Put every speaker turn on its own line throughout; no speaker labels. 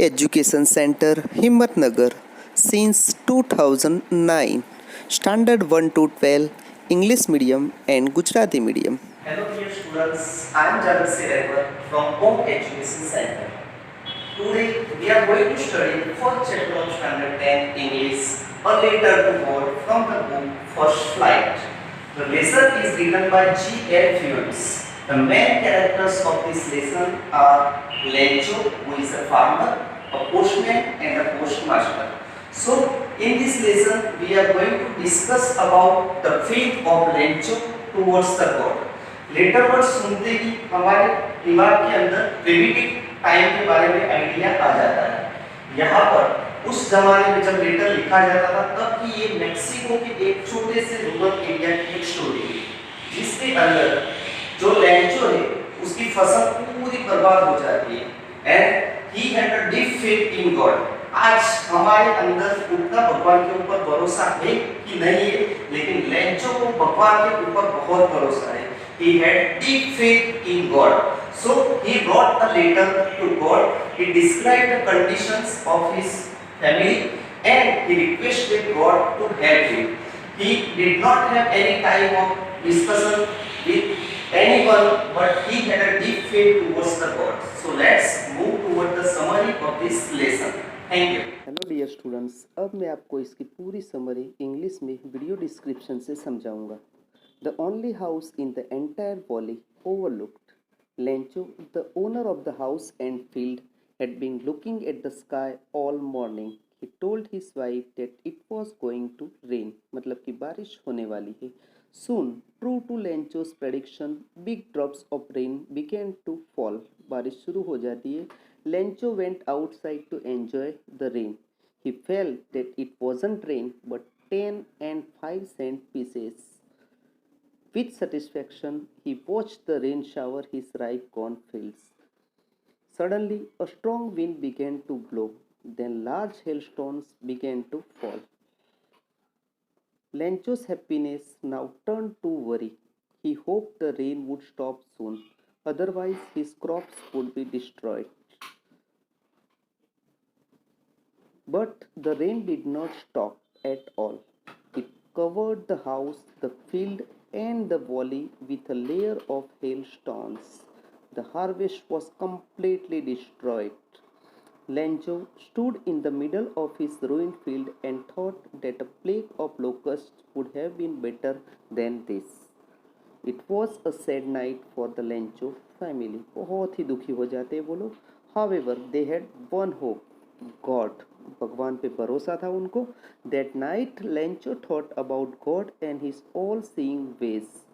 Education Center, Himmatnagar, since 2009. Standard 1 to 12, English medium and Gujarati medium.
Hello dear students, I am Jagat Siraiwar from Home Education Center. Today we are going to study the first chapter of Standard 10 English, A Letter to God from the book First Flight. The lesson is written by G.L. Fields. The main characters of this lesson are Lencho, who is a farmer, a postman and a postmaster. So in this lesson we are going to discuss about the faith of Lencho towards the God. Letter word सुनते ही हमारे दिमाग के अंदर primitive time के बारे में idea आ जाता है। यहाँ पर उस जमाने में जब लेटर लिखा जाता था तब की ये मैक्सिको के एक छोटे से रूरल एरिया की एक स्टोरी है, जिसके अंदर जो लैंचो है उसकी फसल पूरी बर्बाद हो जाती है and he had a deep faith in God. आज हमारे अंदर उतना भगवान के ऊपर भरोसा है कि नहीं है, लेकिन लैंचो को भगवान के ऊपर बहुत भरोसा है। He had deep faith in God. So he wrote a letter to God. He described the conditions of his family and he requested God to help him. He did not have any time of discussion with anyone, but he had a deep faith towards the God. So let's move toward the summary of this lesson. Thank you.
Hello dear students, अब मैं आपको इसकी पूरी summary English में video description से समझाऊंगा। The only house in the entire valley overlooked. Lencho, the owner of the house and field, had been looking at the sky all morning. He told his wife that it was going to rain, मतलब कि बारिश होने वाली है। Soon, true to Lencho's prediction, big drops of rain began to fall. बारिश शुरू हो जाती है। Lencho went outside to enjoy the rain. He felt that it wasn't rain but 10 and 5 cent pieces. With satisfaction, he watched the rain shower his ripe cornfields. Suddenly, a strong wind began to blow. Then large hailstones began to fall. Lencho's happiness now turned to worry. He hoped the rain would stop soon, otherwise his crops would be destroyed. But the rain did not stop at all. It covered the house, the field, and the valley with a layer of hailstones. The harvest was completely destroyed. Lencho stood in the middle of his ruined field and thought that a plague of locusts would have been better than this. It was a sad night for the Lencho family. बहुत ही दुखी हो जाते वो लोग। However, they had one hope, God. भगवान पे भरोसा था उनको। That night, Lencho thought about God and his all-seeing ways.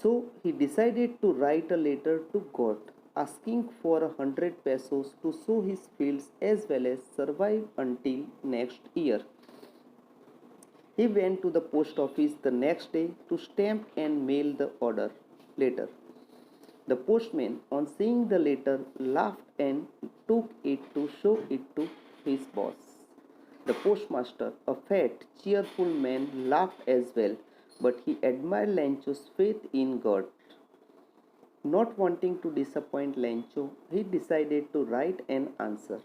So he decided to write a letter to God, asking for 100 pesos to sow his fields as well as survive until next year. He went to the post office the next day to stamp and mail the letter. The postman, on seeing the letter, laughed and took it to show it to his boss. The postmaster, a fat, cheerful man, laughed as well, but he admired Lencho's faith in God. Not wanting to disappoint Lencho, he decided to write an answer.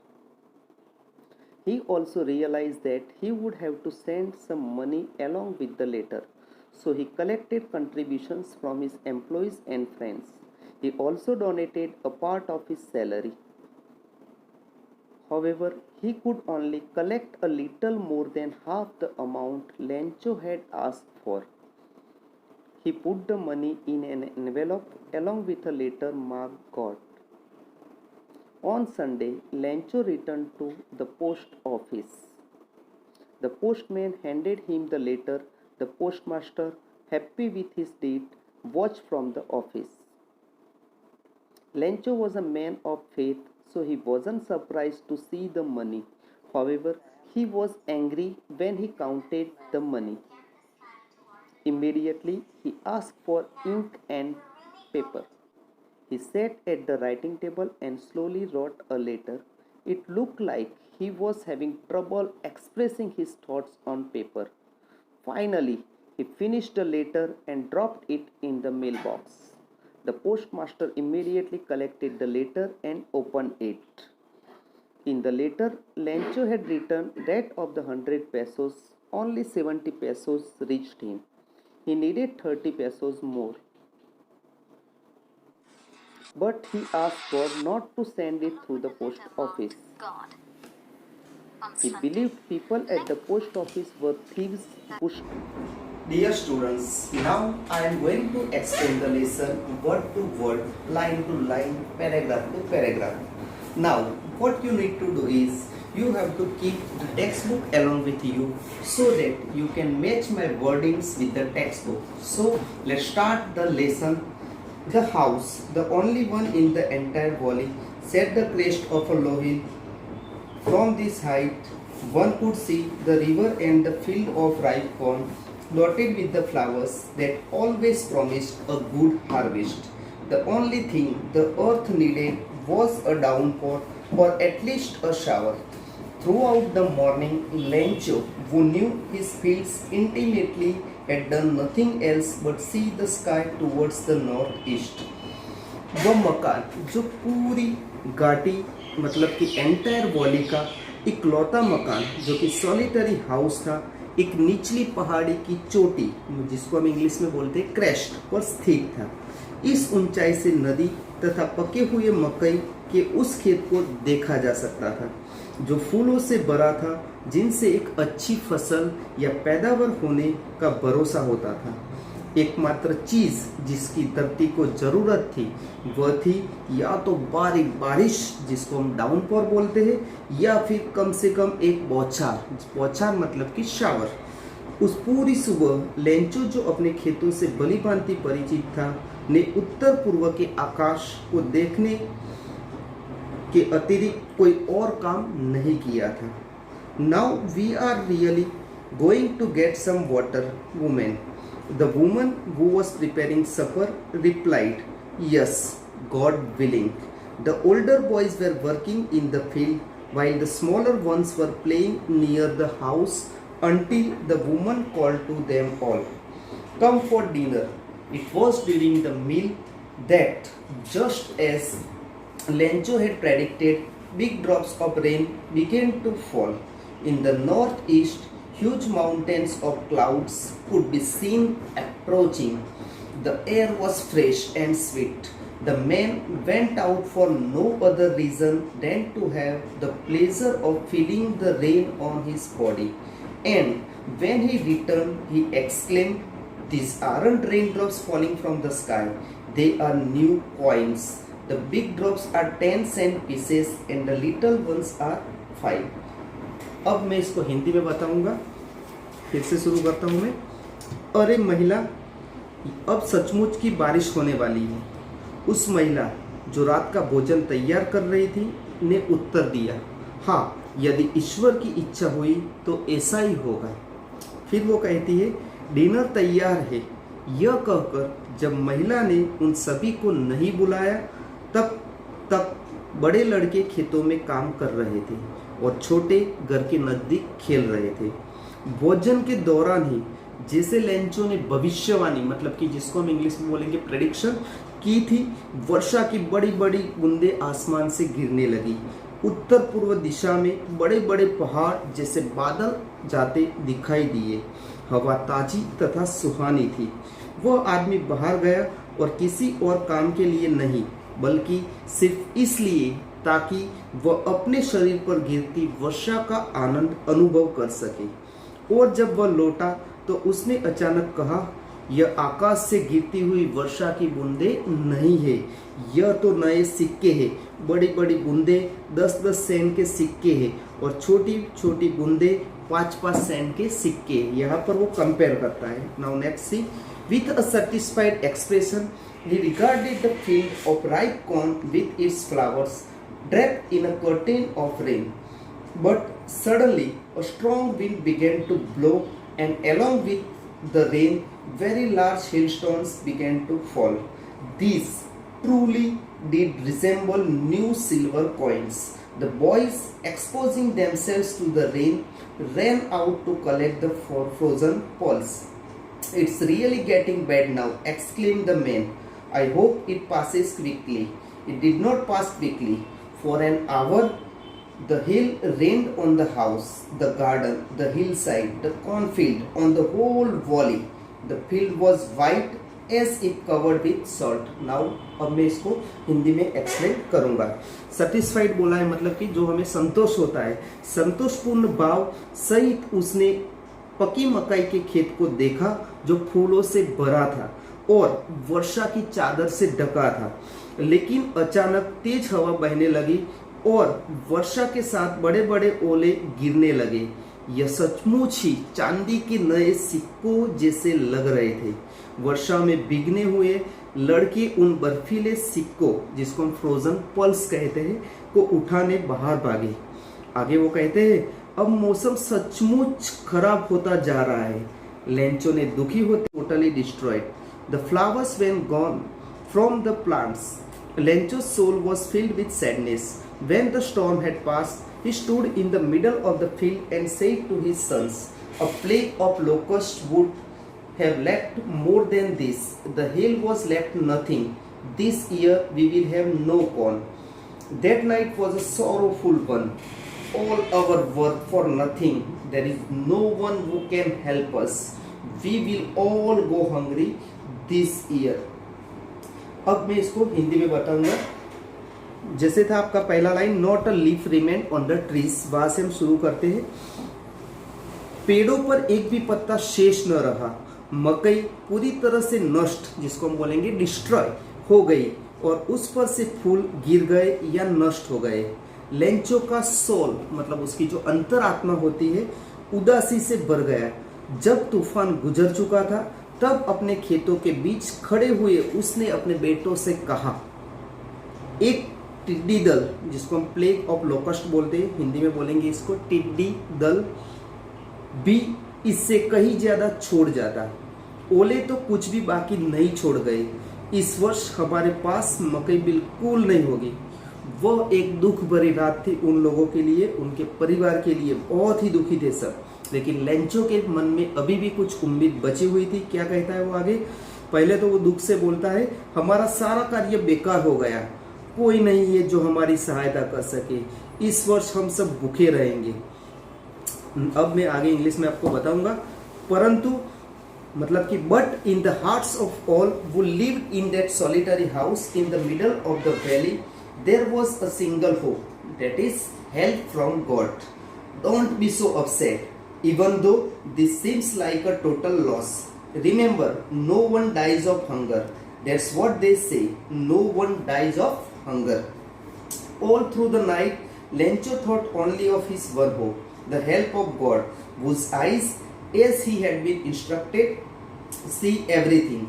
He also realized that he would have to send some money along with the letter, so he collected contributions from his employees and friends. He also donated a part of his salary. However, he could only collect a little more than half the amount Lencho had asked for. He put the money in an envelope along with a letter marked God. On Sunday, Lencho returned to the post office. The postman handed him the letter. The postmaster, happy with his deed, watched from the office. Lencho was a man of faith, so he wasn't surprised to see the money. However, he was angry when he counted the money. Immediately, he asked for ink and paper. He sat at the writing table and slowly wrote a letter. It looked like he was having trouble expressing his thoughts on paper. Finally, he finished the letter and dropped it in the mailbox. The postmaster immediately collected the letter and opened it. In the letter, Lencho had written that of the 100 pesos, only 70 pesos reached him. He needed 30 pesos more. But he asked God not to send it through the post office. He believed people at the post office were thieves who.
Dear students, now I am going to explain the lesson word to word, line to line, paragraph to paragraph. Now, what you need to do is you have to keep the textbook along with you so that you can match my wordings with the textbook. So, let's start the lesson. The house, the only one in the entire valley, set the crest of a low hill. From this height, one could see the river and the field of ripe corn, dotted with the flowers that always promised a good harvest. The only thing the earth needed was a downpour or at least a shower. Throughout the morning, Lencho, who knew his fields intimately, had done nothing else but see the sky towards the northeast. वो मकान जो पूरी घाटी मतलब कि entire volley का इकलौता मकान जो कि सॉलिटरी हाउस था, एक निचली पहाड़ी की चोटी जिसको हम इंग्लिश में बोलते हैं क्रेस्ट पर स्थित था। इस ऊंचाई से नदी तथा पके हुए मकई के उस खेत को देखा जा सकता था जो फूलों से भरा था, जिनसे एक अच्छी फसल या पैदावार होने का भरोसा होता था। एकमात्र चीज जिसकी धरती को जरूरत थी वह थी या तो बारीक बारिश जिसको हम डाउनपोर बोलते हैं, या फिर कम से कम एक बौछार, बौछार मतलब कि शावर। उस पूरी सुबह लेंचो जो अपने खेतों से भली भांति परिचित था ने उत्तर पूर्व के आकाश को देखने के अतिरिक्त कोई और काम नहीं किया था। Now we are really going to get some water women. The woman who was preparing supper replied, "Yes, God willing." The older boys were working in the field while the smaller ones were playing near the house until the woman called to them all, "Come for dinner." It was during the meal that, just as Lencho had predicted, big drops of rain began to fall. In the northeast, huge mountains of clouds could be seen approaching. The air was fresh and sweet. The man went out for no other reason than to have the pleasure of feeling the rain on his body. And when he returned, he exclaimed, "These aren't raindrops falling from the sky. They are new coins. The big drops are 10-cent pieces and the little ones are 5." अब मैं इसको हिंदी में बताऊंगा। फिर से शुरू करता हूँ मैं। अरे महिला, अब सचमुच की बारिश होने वाली है। उस महिला जो रात का भोजन तैयार कर रही थी ने उत्तर दिया, हाँ, यदि ईश्वर की इच्छा हुई तो ऐसा ही होगा। फिर वो कहती है, डिनर तैयार है। यह कहकर जब महिला ने उन सभी को नहीं बुलाया, तब तक बड़े लड़के खेतों में काम कर रहे थे और छोटे घर के नजदीक खेल रहे थे। भोजन के दौरान ही जैसे लेंचो ने भविष्यवाणी मतलब कि जिसको हम इंग्लिश में बोलेंगे प्रेडिक्शन की थी, वर्षा की बड़ी बड़ी बूंदें आसमान से गिरने लगी। उत्तर पूर्व दिशा में बड़े बड़े पहाड़ जैसे बादल जाते दिखाई दिए। हवा ताजी तथा सुहानी थी। वह आदमी बाहर गया और किसी और काम के लिए नहीं, बल्कि सिर्फ इसलिए ताकि वह अपने शरीर पर गिरती वर्षा का आनंद अनुभव कर सके। और जब वह लौटा तो उसने अचानक कहा, यह आकाश से गिरती हुई वर्षा की बूंदें नहीं है, यह तो नए सिक्के हैं। बड़ी बड़ी बूंदें 10-10 सेंट के सिक्के हैं और छोटी छोटी बूंदें 5-5 सेंट के सिक्के। यहाँ पर वो कंपेयर करता है। Now next see, with a satisfied expression he regarded the field of ripe corn with its flowers draped in a curtain of rain. But suddenly a strong wind began to blow, and along with the rain, very large hailstones began to fall. These truly did resemble new silver coins. The boys, exposing themselves to the rain, ran out to collect the frozen pearls. "It's really getting bad now," exclaimed the man. "I hope it passes quickly." It did not pass quickly. For an hour,
The hail rained on the house, the garden, the hillside, the cornfield, on the whole valley. The field was white as if covered with salt. Now अब मैं इसको हिंदी में explain करूंगा. Satisfied बोला है मतलब कि जो हमें संतोष होता है, संतोषपूर्ण भाव सहित उसने पकी मकई के खेत को देखा जो फूलों से भरा था और वर्षा की चादर से ढका था. लेकिन अचानक तेज हवा बहने लगी और वर्षा के साथ बड़े बड़े ओले गिरने लगे. यह सचमुच ही चांदी के नए सिक्कों जैसे लग रहे थे. वर्षा में भीगने हुए लड़के उन बर्फीले सिक्कों, जिसको हम फ्रोजन पल्स कहते हैं, को उठाने बाहर भागे. आगे वो कहते हैं, अब मौसम सचमुच खराब होता जा रहा है. लेंचो ने दुखी होते totally destroyed. The flowers when gone from the plants. Lencho's soul was filled with sadness. When the storm had passed, he stood in the middle of the field and said to his sons, a plague of locusts would have lacked more than this. The hail was lacked nothing. This year we will have no corn. That night was a sorrowful one. All our work for nothing. There is no one who can help us. We will all go hungry this year. अब मैं इसको हिंदी में बताऊंगा. जैसे था आपका पहला line, not a leaf remain on the trees, वहां से हम शुरू करते हैं. पेड़ों पर एक भी पत्ता शेष न रहा. मकई पूरी तरह से नष्ट, जिसको हम बोलेंगे डिस्ट्रॉय, हो गई और उस पर से फूल गिर गए या नष्ट हो गए. लेंचो का सोल मतलब उसकी जो अंतरात्मा होती है उदासी से भर गया. जब तूफान गुजर चुका था तब अपने खेतों के बीच खड़े हुए उसने अपने बेटों से कहा. एक टिड्डी दल, जिसको हम प्लेग ऑफ लोकस्ट बोलते हैं, हिंदी में बोलेंगे इसको टिड्डी दल, भी इससे कहीं ज्यादा छोड़ जाता. ओले तो कुछ भी बाकी नहीं छोड़ गए. इस वर्ष हमारे पास मकई बिल्कुल नहीं होगी. वह एक दुख भरी रात थी उन लोगों के लिए, उनके परिवार के लिए. बहुत ही दुखी थे सब. लेकिन लेंचो के मन में अभी भी कुछ उम्मीद बची हुई थी. क्या कहता है वो आगे? पहले तो वो दुख से बोलता है, हमारा सारा कार्य बेकार हो गया. कोई नहीं है जो हमारी सहायता कर सके. इस वर्ष हम सब भूखे रहेंगे. अब मैं आगे इंग्लिश में आपको बताऊंगा. परंतु मतलब कि but in the hearts of all who lived in that solitary house in the middle of the valley there was a single hope, that is help from God. Don't be so upset even though this seems like a total loss. Remember, no one dies of hunger. That's what they say. No one dies of hunger. All through the night, Lencho thought only of his one hope, the help of God, whose eyes, as he had been instructed, see everything,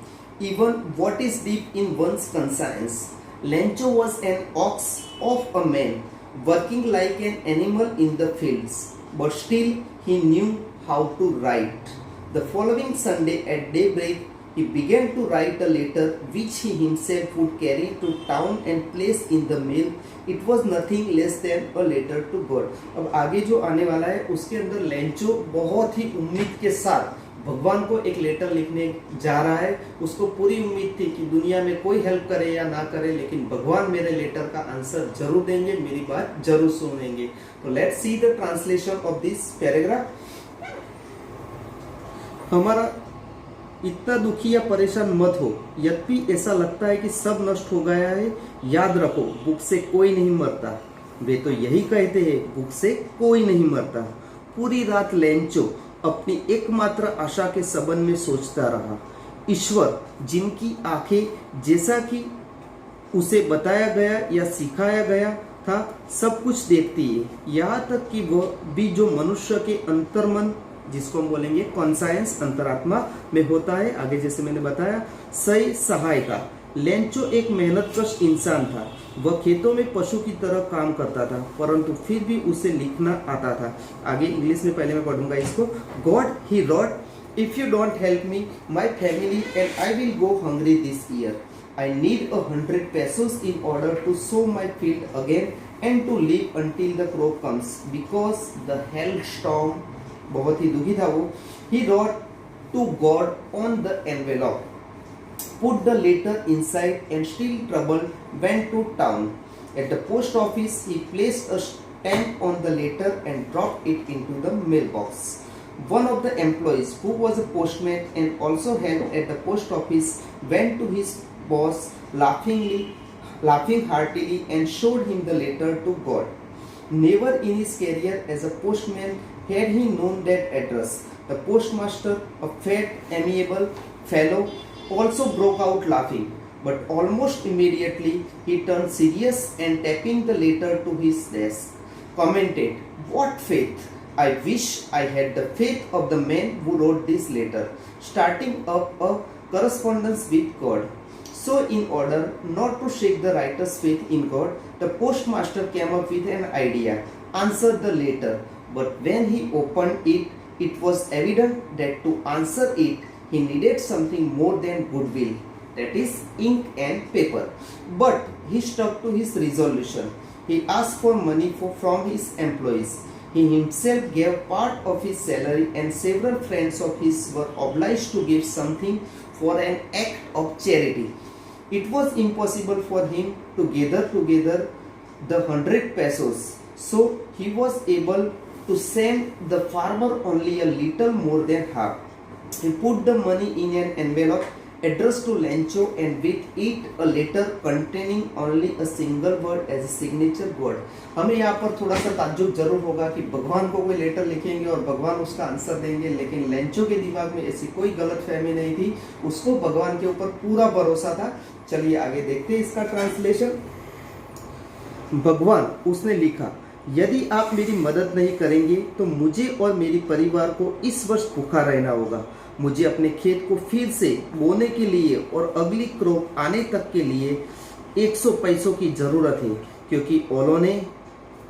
even what is deep in one's conscience. Lencho was an ox of a man, working like an animal in the fields, but still he knew how to write. The following Sunday at daybreak, he began to write a letter which he himself would carry to town and place in the mail. It was nothing less than a letter to God. अब आगे जो आने वाला है उसके अंदर Lencho बहुत ही उम्मीद के साथ भगवान को एक लेटर लिखने जा रहा है. उसको पूरी उम्मीद थी कि दुनिया में कोई हेल्प करे या ना करे, लेकिन भगवान मेरे लेटर का आंसर जरूर देंगे, मेरी बात जरूर सुनेंगे. तो let's see the translation of this paragraph. हमारा इतना दुखी या परेशान मत हो. यद्यपि ऐसा लगता है कि सब नष्ट हो गया है, याद रखो भूख से कोई नहीं मरता. वे तो यही कहते हैं, भूख से कोई नहीं मरता. पूरी रात लेंचो अपनी एकमात्र आशा के संबंध में सोचता रहा. ईश्वर जिनकी आंखें जैसा कि उसे बताया गया या सिखाया गया था सब कुछ देखती है, यहाँ तक कि वह भी जो मनुष्य के अंतर्मन, जिसको हम बोलेंगे कॉन्सायंस, अंतरात्मा में होता है. आगे जैसे मैंने बताया, सही सहायता. लेंचो एक मेहनतकश इंसान था. वह खेतों में पशु की तरह काम करता था, परंतु फिर भी उसे लिखना आता था. आगे इंग्लिश में पहले मैं पढ़ूंगा इसको. God he wrote, if you don't help me, my family and I will go hungry this year. I need 100 pesos in order to sow my field again and to live until the crop comes, because the hailstorm, बहुत ही दुखी था वो. He wrote to God on the envelope, put the letter inside, and still troubled went to town. At the post office he placed a stamp on the letter and dropped it into the mailbox. One of the employees, who was a postman and also helped at the post office, went to his boss laughing heartily and showed him the letter to God. Never in his career as a postman had he known that address. The postmaster, a fat, amiable fellow, also broke out laughing. But almost immediately he turned serious and tapping the letter to his desk, commented, "What faith! I wish I had the faith of the man who wrote this letter, starting up a correspondence with God." So, in order not to shake the writer's faith in God, the postmaster came up with an idea, answered the letter. But when he opened it, it was evident that to answer it, he needed something more than goodwill, that is, ink and paper. But he stuck to his resolution. He asked for money from his employees. He himself gave part of his salary, and several friends of his were obliged to give something for an act of charity. It was impossible for him to gather together the 100 pesos, so he was able to send the farmer only a little more than half. He put the money in an envelope addressed to Lencho and with it a letter containing only a single word as a signature word. हमें यहाँ पर थोड़ा सा ताज्जुब जरूर होगा कि भगवान को कोई लेटर लिखेंगे और भगवान उसका आंसर देंगे, लेकिन लेंचो के दिमाग में ऐसी कोई गलतफहमी नहीं थी, उसको भगवान के ऊपर पूरा भरोसा था। चलिए आगे देखते हैं इसका ट्रांसलेशन। भगवान, उसने लिखा, यदि आप मेरी मदद नहीं करेंगे तो मुझे और मेरी परिवार को इस वर्ष भूखा रहना होगा। मुझे अपने खेत को फिर से बोने के लिए और अगली क्रॉप आने तक के लिए 100 पैसों की जरूरत है, क्योंकि ओलों ने,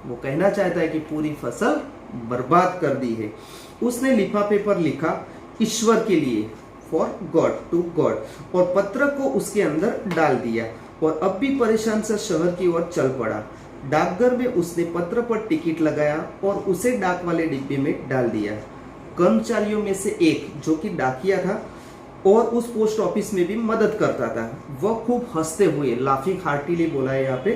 वो कहना चाहता है कि पूरी फसल बर्बाद कर दी है। उसने लिफाफे पर लिखा, ईश्वर के लिए, फॉर गॉड, टू गॉड, और पत्र को उसके अंदर डाल दिया और अब भी परेशान सा शहर की ओर चल पड़ा। डाकघर में उसने पत्र पर टिकट लगाया और उसे डाक वाले डिब्बे में डाल दिया। कर्मचारियों में से एक, जो कि डाकिया था और उस पोस्ट ऑफिस में भी मदद करता था, वह खूब हंसते हुए, लाफिंग हार्टिली बोला है यहाँ पे,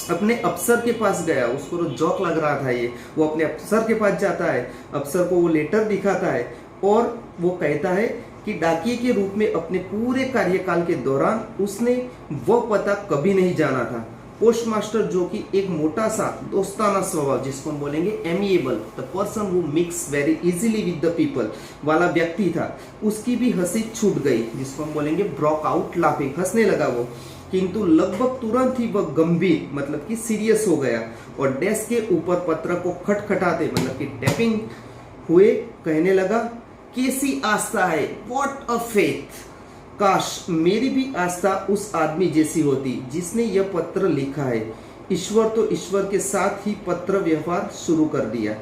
अपने अफसर के पास गया। उसको तो जॉक लग रहा था ये। वो अपने अफसर के पास जाता है, अफसर को वो लेटर दिखाता है और वो कहता है कि डाकिये के रूप में अपने पूरे कार्यकाल के दौरान उसने वह पता कभी नहीं जाना था। पोस्टमास्टर, जो कि एक मोटा सा दोस्ताना स्वभाव, जिसको हम बोलेंगे amiable, the person who mix very easily with the people वाला व्यक्ति था, उसकी भी हंसी छूट गई, जिसको हम बोलेंगे ब्रोक आउट लाफिंग, हंसने लगा वो। किंतु लगभग तुरंत ही वह गंभीर, मतलब कि सीरियस हो गया और डेस्क के ऊपर पत्र को खटखटाते, मतलब कि टैपिंग हुए, कहने लगा, कैसी आस्था है, व्हाट अ फेथ, काश मेरी भी आस्था उस आदमी जैसी होती जिसने यह पत्र लिखा है। ईश्वर तो ईश्वर के साथ ही पत्र व्यवहार शुरू कर दिया।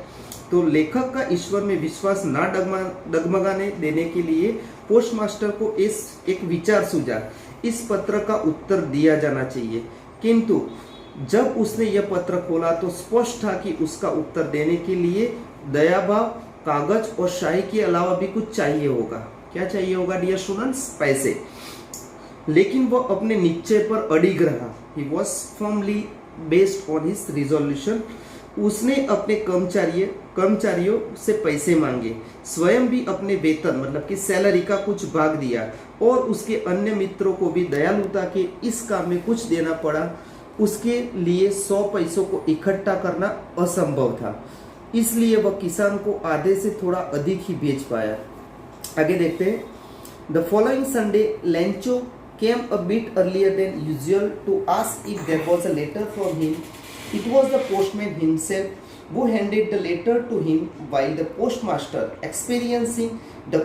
तो लेखक का ईश्वर में विश्वास ना डगमगाने देने के लिए पोस्टमास्टर को एक विचार सूझा, इस पत्र का उत्तर दिया जाना चाहिए। किंतु जब उसने यह पत्र खोला तो स्पष्ट था कि उसका उत्तर देने के लिए दयाभाव, कागज और शाही के अलावा भी कुछ चाहिए होगा। क्या चाहिए होगा डियर स्टूडेंट्स? पैसे। लेकिन वह अपने निश्चय पर अडिग रहा। He was firmly based on his resolution. उसने अपने कर्मचारियों से पैसे मांगे, स्वयं भी अपने वेतन, मतलब कि सैलरी का कुछ भाग दिया और उसके अन्य मित्रों को भी दयालुता के इस काम में कुछ देना पड़ा। उसके लिए 100 पैसों को इकट्ठा करना असंभव था, इसलिए वह किसान को आधे से थोड़ा अधिक ही बेच पाया। आगे देखते हैं। The following Sunday Lencho came a bit earlier than usual to ask if there was a letter from him. It was the postman himself who handed the letter to him, while the postmaster, experiencing the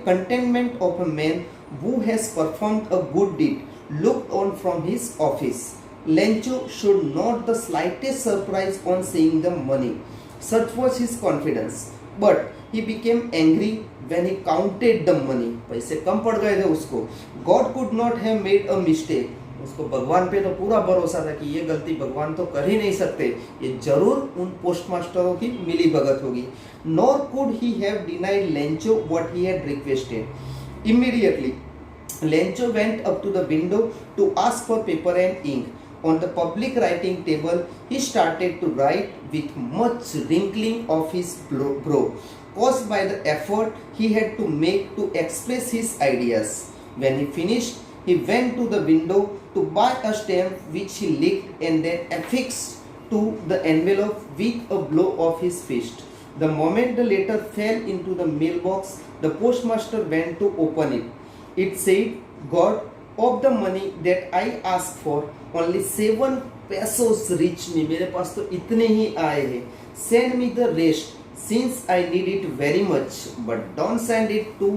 contentment of a man who has performed a good deed, looked on from his office. Lencho showed not the slightest surprise on seeing the money. Such was his confidence. But he became angry when he counted the money. पैसे कम पड़ गए थे उसको। God could not have made a mistake. उसको भगवान पे तो पूरा भरोसा था कि ये गलती भगवान तो कर ही नहीं सकते, ये जरूर उन पोस्टमास्टरों की मिली भगत होगी। Nor could he have denied Lencho what he had requested. Immediately, Lencho went up to the window to ask for paper and ink. On the public writing table, he started to write with much wrinkling of his brow, caused by the effort he had to make to express his ideas. When he finished, he went to the window to buy a stamp which he licked and then affixed to the envelope with a blow of his fist. The moment the letter fell into the mailbox, the postmaster went to open it. It said, "God, of the money that I asked for, only 7 pesos reach me." मेरे पास तो इतने ही आए हैं. Send me the rest, since I need it very much, but don't send it to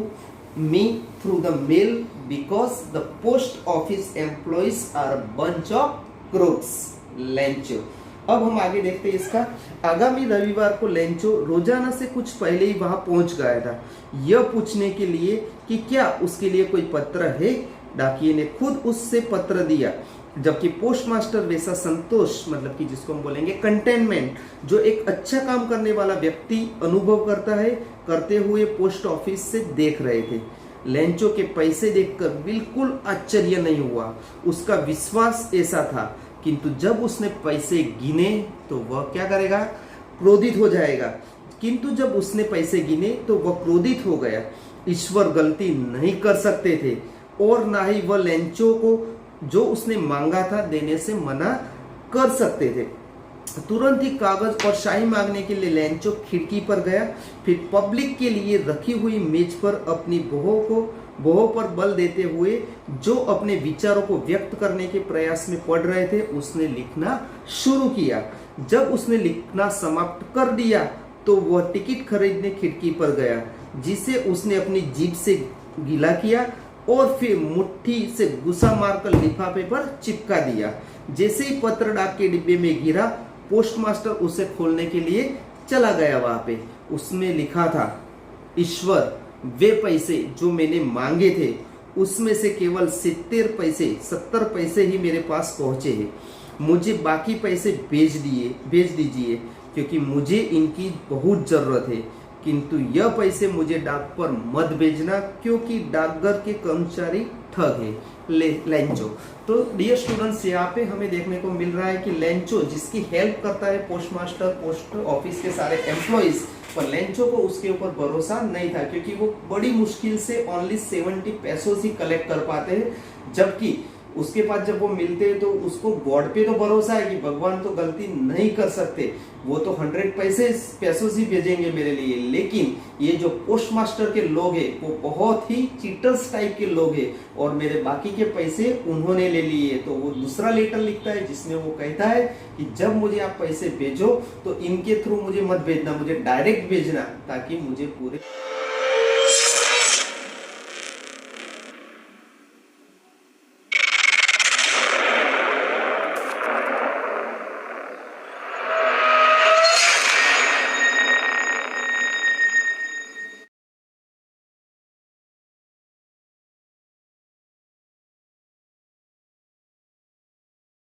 me through the mail, because the post office employees are a bunch of crooks. Lencho. अब हम आगे देखते हैं इसका. आगामी रविवार को लेंचो रोजाना से कुछ पहले ही वहां पहुंच गया था, यह पूछने के लिए कि क्या उसके लिए कोई पत्र है. डाकिये ने खुद उससे पत्र दिया, जबकि पोस्टमास्टर वैसा संतोष, मतलब कि जिसको हम बोलेंगे कंटेनमेंट, जो एक अच्छा काम करने वाला व्यक्ति अनुभव करता है, करते हुए पोस्ट ऑफिस से देख रहे थे. लेंचो के पैसे देखकर बिल्कुल आश्चर्य नहीं हुआ. उसका विश्वास ऐसा था, किंतु जब उसने पैसे गिने तो वह क्या करेगा? क्रोधित हो जाएगा. किंतु जब उसने पैसे गिने तो वह क्रोधित हो गया. ईश्वर गलती नहीं कर सकते थे और ना ही वह लेंचो को जो उसने मांगा था देने से मना कर सकते थे. तुरंत ही कागज और शाही मांगने के लिए लेंचो खिड़की पर गया. फिर पब्लिक के लिए रखी हुई मेज पर अपनी बोह पर बल देते हुए जो अपने विचारों को व्यक्त करने के प्रयास में पड़ रहे थे, उसने लिखना शुरू किया. जब उसने लिखना समाप्त कर दिया तो वह टिकट खरीदने खिड़की पर गया, जिसे उसने अपनी जीभ से गीला किया और फिर मुट्ठी से गुस्सा मारकर लिफाफे पर चिपका दिया. जैसे ही पत्र डाक के डिब्बे में गिरा, पोस्टमास्टर उसे खोलने के लिए चला गया. वहां पे उसमें लिखा था, ईश्वर, वे पैसे जो मैंने मांगे थे उसमें से केवल 70 पैसे ही मेरे पास पहुंचे हैं. मुझे बाकी पैसे भेज दीजिए, क्योंकि मुझे इनकी बहुत जरूरत है. किंतु यह पैसे मुझे डाक पर मत भेजना, क्योंकि डाकघर के कर्मचारी ठग है. लेंचो. तो डियर स्टूडेंट्स, यहाँ पे हमें देखने को मिल रहा है कि लेंचो जिसकी हेल्प करता है पोस्टमास्टर, पोस्ट ऑफिस के सारे एम्प्लॉइज, पर लेंचो को उसके ऊपर भरोसा नहीं था, क्योंकि वो बड़ी मुश्किल से ओनली 70 पैसों ही कलेक्ट कर पाते हैं. जबकि उसके पास जब वो मिलते हैं तो उसको गॉड पे तो भरोसा है कि भगवान तो गलती नहीं कर सकते, वो तो 100 पैसों ही भेजेंगे मेरे लिए. लेकिन ये जो पोस्टमास्टर के लोग हैं वो बहुत ही चीटर्स टाइप के लोग हैं और मेरे बाकी के पैसे उन्होंने ले लिए. तो वो दूसरा लेटर लिखता है जिसमें वो कहता है कि जब मुझे आप पैसे भेजो तो इनके थ्रू मुझे मत भेजना, मुझे डायरेक्ट भेजना, ताकि मुझे पूरे